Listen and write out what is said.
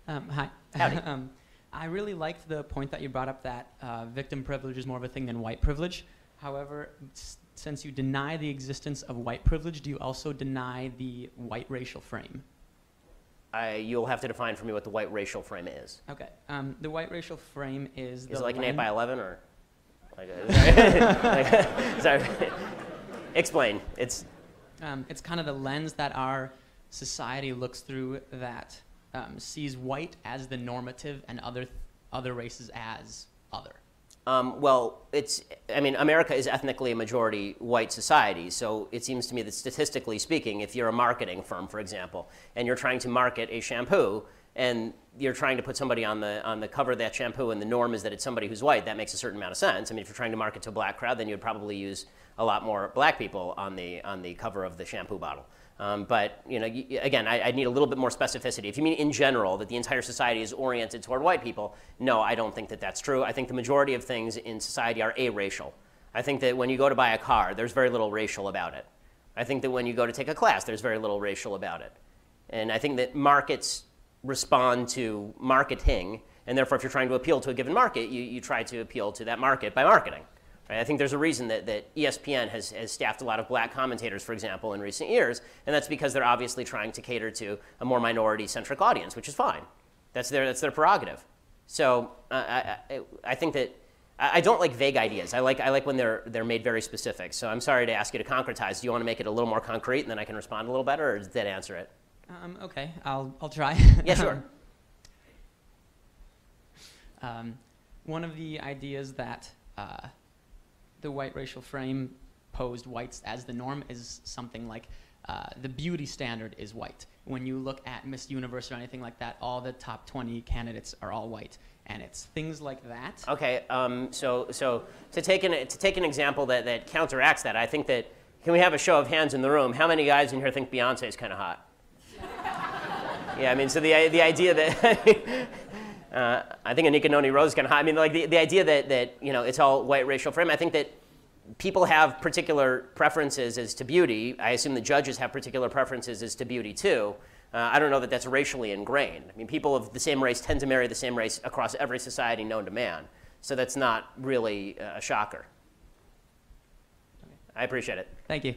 Hi. Howdy. I really liked the point that you brought up that victim privilege is more of a thing than white privilege. However, since you deny the existence of white privilege, do you also deny the white racial frame? You'll have to define for me what the white racial frame is. Okay. The white racial frame is Is it like an 8 by 11 or? Like sorry. Explain. It's kind of the lens that our society looks through that sees white as the normative and other races as other. Well, America is ethnically a majority white society, so it seems to me that statistically speaking, if you're a marketing firm, for example, and you're trying to market a shampoo, and you're trying to put somebody on the cover of that shampoo, and the norm is that it's somebody who's white, that makes a certain amount of sense. I mean, if you're trying to market to a black crowd, then you'd probably use a lot more black people on the cover of the shampoo bottle. But again, I need a little bit more specificity. If you mean in general that the entire society is oriented toward white people, no, I don't think that that's true. I think the majority of things in society are aracial. I think that when you go to buy a car, there's very little racial about it. I think that when you go to take a class, there's very little racial about it. And I think that markets respond to marketing, and therefore if you're trying to appeal to a given market, you try to appeal to that market by marketing. Right? I think there's a reason that ESPN has staffed a lot of black commentators, for example, in recent years, and that's because they're obviously trying to cater to a more minority-centric audience, which is fine. That's their prerogative. So I think that I don't like vague ideas. I like when they're made very specific. So I'm sorry to ask you to concretize. Do you want to make it a little more concrete, and then I can respond a little better, or did that answer it? Okay, I'll try. Yeah, sure. One of the ideas that the white racial frame posed whites as the norm is something like the beauty standard is white. When you look at Miss Universe or anything like that, all the top 20 candidates are all white, and it's things like that. Okay, so to take an example that counteracts that, I think that, can we have a show of hands in the room? How many guys in here think Beyonce is kind of hot? Yeah, I mean, so the idea that I think Anika Noni Rose is kind of hot. I mean, like the idea that it's all white racial frame. I think that people have particular preferences as to beauty. I assume the judges have particular preferences as to beauty too. I don't know that that's racially ingrained. I mean, people of the same race tend to marry the same race across every society known to man. So that's not really a shocker. I appreciate it. Thank you.